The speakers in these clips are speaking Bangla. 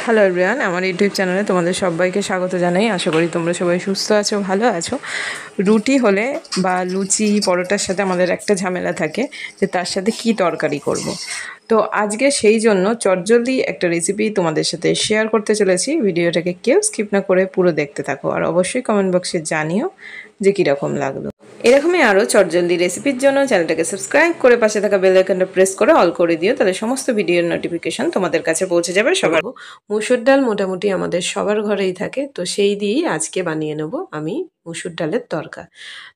হ্যালো এভরিওয়ান, আমার ইউটিউব চ্যানেলে তোমাদের সবাইকে স্বাগত জানাই। আশা করি তোমরা সবাই সুস্থ আছো, ভালো আছো। রুটি হলে বা লুচি পরোটার সাথে আমাদের একটা ঝামেলা থাকে যে তার সাথে কি তরকারি করব। তো আজকে সেই জন্য চটজলদি একটা রেসিপি তোমাদের সাথে শেয়ার করতে চলেছি। ভিডিওটাকে কেউ স্কিপ না করে পুরো দেখতে থাকো, আর অবশ্যই কমেন্ট বক্সে জানিও যে কীরকম লাগলো। এরকমই আরও চটজলদি রেসিপির জন্য চ্যানেলটাকে সাবস্ক্রাইব করে পাশে থাকা বেল আইকনটা প্রেস করে অল করে দিও, তাহলে সমস্ত ভিডিওর নোটিফিকেশন তোমাদের কাছে পৌঁছে যাবে সবার। মুসুর ডাল মোটামুটি আমাদের সবার ঘরেই থাকে, তো সেই দিয়েই আজকে বানিয়ে নেব আমি মুসুর ডালের তরকা।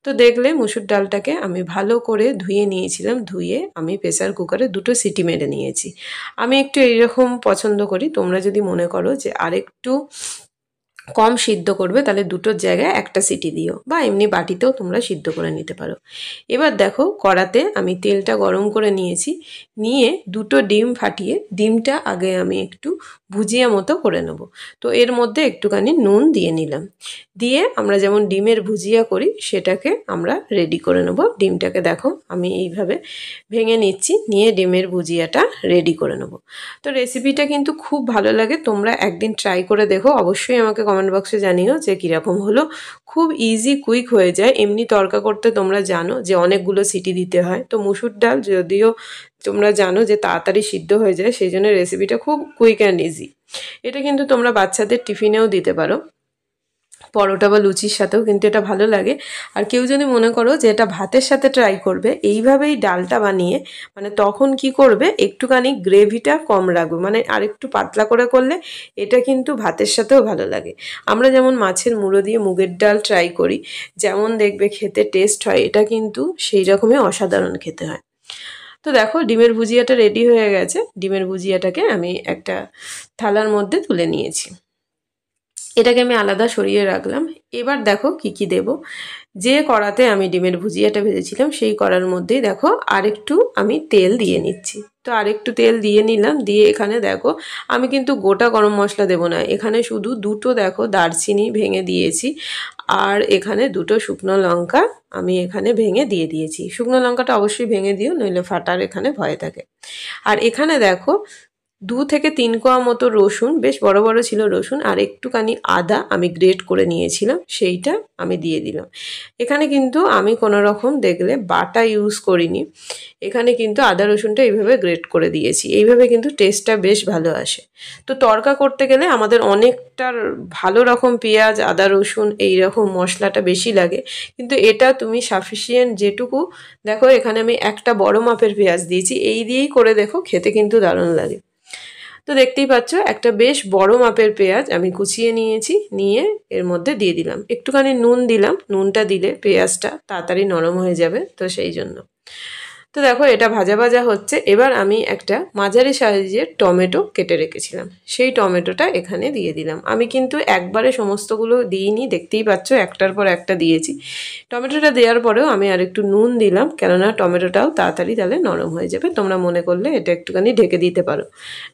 তো দেখলে মুসুর ডালটাকে আমি ভালো করে ধুয়ে নিয়েছিলাম, ধুয়ে আমি প্রেসার কুকারে 2টো সিটি মেরে নিয়েছি। আমি একটু এইরকম পছন্দ করি, তোমরা যদি মনে করো যে আরেকটু কম সিদ্ধ করবে তাহলে 2টোর জায়গায় একটা সিটি দিও, বা এমনি বাটিতেও তোমরা সিদ্ধ করে নিতে পারো। এবার দেখো কড়াতে আমি তেলটা গরম করে নিয়েছি, নিয়ে 2টো ডিম ফাটিয়ে ডিমটা আগে আমি একটু ভুজিয়া মতো করে নেব। তো এর মধ্যে একটুখানি নুন দিয়ে নিলাম, দিয়ে আমরা যেমন ডিমের ভুজিয়া করি সেটাকে আমরা রেডি করে নেব। ডিমটাকে দেখো আমি এইভাবে ভেঙে নিচ্ছি, নিয়ে ডিমের ভুজিয়াটা রেডি করে নেব। তো রেসিপিটা কিন্তু খুব ভালো লাগে, তোমরা একদিন ট্রাই করে দেখো, অবশ্যই আমাকে কমেন্ট বক্সে জানিও যে কীরকম হলো। খুব ইজি কুইক হয়ে যায়। এমনি তরকা করতে তোমরা জানো যে অনেকগুলো সিটি দিতে হয়, তো মুসুর ডাল যদিও তোমরা জানো যে তাড়াতাড়ি সিদ্ধ হয়ে যায়, সেই জন্য রেসিপিটা খুব কুইক অ্যান্ড ইজি। এটা কিন্তু তোমরা বাচ্চাদের টিফিনেও দিতে পারো, পরোটা বা লুচির সাথেও কিন্তু এটা ভালো লাগে। আর কেউ যদি মনে করো যে এটা ভাতের সাথে ট্রাই করবে, এইভাবেই ডালটা বানিয়ে মানে তখন কি করবে, একটুখানি গ্রেভিটা কম রাখবে, মানে আরেকটু পাতলা করে করলে এটা কিন্তু ভাতের সাথেও ভালো লাগে। আমরা যেমন মাছের মুড়ো দিয়ে মুগের ডাল ট্রাই করি, যেমন দেখবে খেতে টেস্ট হয়, এটা কিন্তু সেই রকমই অসাধারণ খেতে হয়। তো দেখো ডিমের ভুজিয়াটা রেডি হয়ে গেছে। ডিমের ভুজিয়াটাকে আমি একটা থালার মধ্যে তুলে নিয়েছি, এটাকে আমি আলাদা সরিয়ে রাখলাম। এবার দেখো কি কি দেব। যে কড়াতে আমি ডিমের ভুজিয়াটা ভেজেছিলাম সেই কড়ার মধ্যেই দেখো আরেকটু আমি তেল দিয়ে নিচ্ছি। তো আরেকটু তেল দিয়ে নিলাম, দিয়ে এখানে দেখো আমি কিন্তু গোটা গরম মশলা দেব না, এখানে শুধু 2টো দেখো দারচিনি ভেঙে দিয়েছি, আর এখানে 2টো শুকনো লঙ্কা আমি এখানে ভেঙে দিয়ে দিয়েছি। শুকনো লঙ্কাটা অবশ্যই ভেঙে দিও, নইলে ফাটার এখানে ভয় থাকে। আর এখানে দেখো 2 থেকে 3 কোয়া মতো রসুন, বেশ বড় বড় ছিল রসুন, আর একটুখানি আদা আমি গ্রেট করে নিয়েছিলাম, সেইটা আমি দিয়ে দিলাম। এখানে কিন্তু আমি কোনো রকম দেখলে বাটা ইউজ করিনি, এখানে কিন্তু আদা রসুনটা এইভাবে গ্রেট করে দিয়েছি। এইভাবে কিন্তু টেস্টটা বেশ ভালো আসে। তো তড়কা করতে গেলে আমাদের অনেকটার ভালো রকম পেঁয়াজ আদা রসুন এই রকম মশলাটা বেশি লাগে, কিন্তু এটা তুমি সাফিসিয়েন্ট যেটুকু দেখো, এখানে আমি একটা বড় মাপের পেঁয়াজ দিয়েছি, এই দিয়েই করে দেখো খেতে কিন্তু দারুণ লাগে। তো দেখতেই পাচ্ছ একটা বেশ বড় মাপের পেঁয়াজ আমি কুচিয়ে নিয়েছি, নিয়ে এর মধ্যে দিয়ে দিলাম, একটুখানি নুন দিলাম, নুনটা দিলে পেঁয়াজটা তাড়াতাড়ি নরম হয়ে যাবে, তো সেই জন্য। তো দেখো এটা ভাজা ভাজা হচ্ছে। এবার আমি একটা মাঝারি সাইজের টমেটো কেটে রেখেছিলাম, সেই টমেটোটা এখানে দিয়ে দিলাম। আমি কিন্তু একবারে সমস্তগুলো দিইনি, দেখতেই পাচ্ছ একটার পর একটা দিয়েছি। টমেটোটা দেওয়ার পরেও আমি আর একটু নুন দিলাম, কেননা টমেটোটাও তাড়াতাড়ি তাহলে নরম হয়ে যাবে। তোমরা মনে করলে এটা একটুখানি ঢেকে দিতে পারো,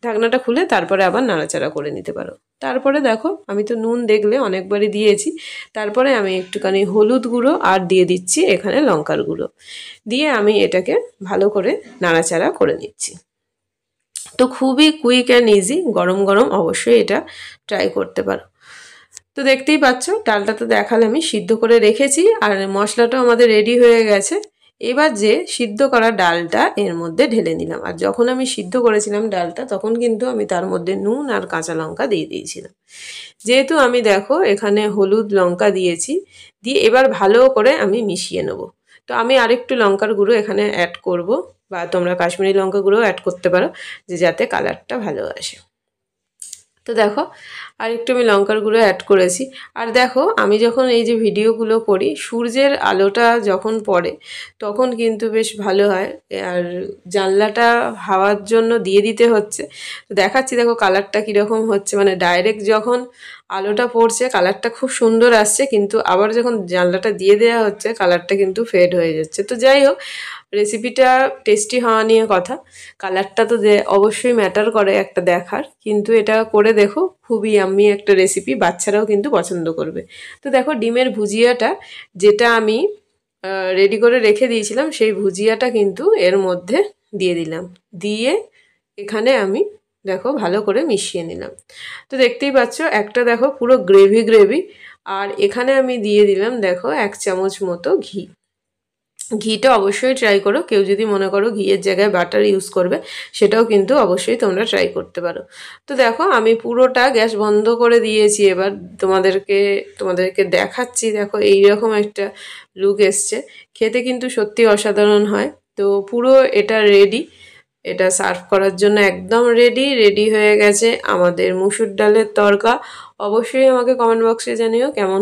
ঢাকনাটা খুলে তারপরে আবার নাড়াচাড়া করে নিতে পারো। তারপরে দেখো আমি তো নুন দেখলে অনেকবারই দিয়েছি, তারপরে আমি একটুখানি হলুদ গুঁড়ো আর দিয়ে দিচ্ছি এখানে লঙ্কার গুঁড়ো, দিয়ে আমি এটাকে ভালো করে নাড়াচাড়া করে নিচ্ছি। তো খুবই কুইক অ্যান্ড ইজি, গরম গরম অবশ্যই এটা ট্রাই করতে পারো। তো দেখতেই পাচ্ছ ডালটা তো দেখালে আমি সিদ্ধ করে রেখেছি, আর মশলাটাও আমাদের রেডি হয়ে গেছে। এবার যে সিদ্ধ করা ডালটা এর মধ্যে ঢেলে নিলাম, আর যখন আমি সিদ্ধ করেছিলাম ডালটা তখন কিন্তু আমি তার মধ্যে নুন আর কাঁচা লঙ্কা দিয়ে দিয়েছিলাম। যেহেতু আমি দেখো এখানে হলুদ লঙ্কা দিয়েছি, দিয়ে এবার ভালো করে আমি মিশিয়ে নেব। তো আমি আরেকটু লঙ্কার গুঁড়ো এখানে অ্যাড করব, বা তোমরা কাশ্মীরি লঙ্কা গুঁড়ো অ্যাড করতে পারো, যে যাতে কালারটা ভালো আসে। তো দেখো আর একটু আমি লঙ্কার গুঁড়ো অ্যাড করেছি। আর দেখো আমি যখন এই যে ভিডিওগুলো করি, সূর্যের আলোটা যখন পড়ে তখন কিন্তু বেশ ভালো হয়, আর জানলাটা হাওয়ার জন্য দিয়ে দিতে হচ্ছে। তো দেখাচ্ছি দেখো কালারটা কীরকম হচ্ছে, মানে ডাইরেক্ট যখন আলোটা পড়ছে কালারটা খুব সুন্দর আসছে, কিন্তু আবার যখন জানলাটা দিয়ে দেওয়া হচ্ছে কালারটা কিন্তু ফেড হয়ে যাচ্ছে। তো যাই হোক, রেসিপিটা টেস্টি হওয়া নিয়ে কথা, কালারটা তো অবশ্যই ম্যাটার করে একটা দেখার, কিন্তু এটা করে দেখো খুবই ইয়াম্মি একটা রেসিপি, বাচ্চারাও কিন্তু পছন্দ করবে। তো দেখো ডিমের ভুজিয়াটা যেটা আমি রেডি করে রেখে দিয়েছিলাম, সেই ভুজিয়াটা কিন্তু এর মধ্যে দিয়ে দিলাম, দিয়ে এখানে আমি দেখো ভালো করে মিশিয়ে নিলাম। তো দেখতেই পাচ্ছ একটা দেখো পুরো গ্রেভি গ্রেভি। আর এখানে আমি দিয়ে দিলাম দেখো 1 চামচ মতো ঘি। ঘিটা অবশ্যই ট্রাই করো, কেউ যদি মনে করো ঘিয়ের জায়গায় বাটার ইউজ করবে সেটাও কিন্তু অবশ্যই তোমরা ট্রাই করতে পারো। তো দেখো আমি পুরোটা গ্যাস বন্ধ করে দিয়েছি, এবার তোমাদেরকে দেখাচ্ছি। দেখো এইরকম একটা লুক এসছে, খেতে কিন্তু সত্যি অসাধারণ হয়। তো পুরো এটা রেডি, এটা সার্ভ করার জন্য একদম রেডি হয়ে গেছে আমাদের মুসুর ডালের তরকা। অবশ্যই আমাকে কমেন্ট বক্সে জানিও কেমন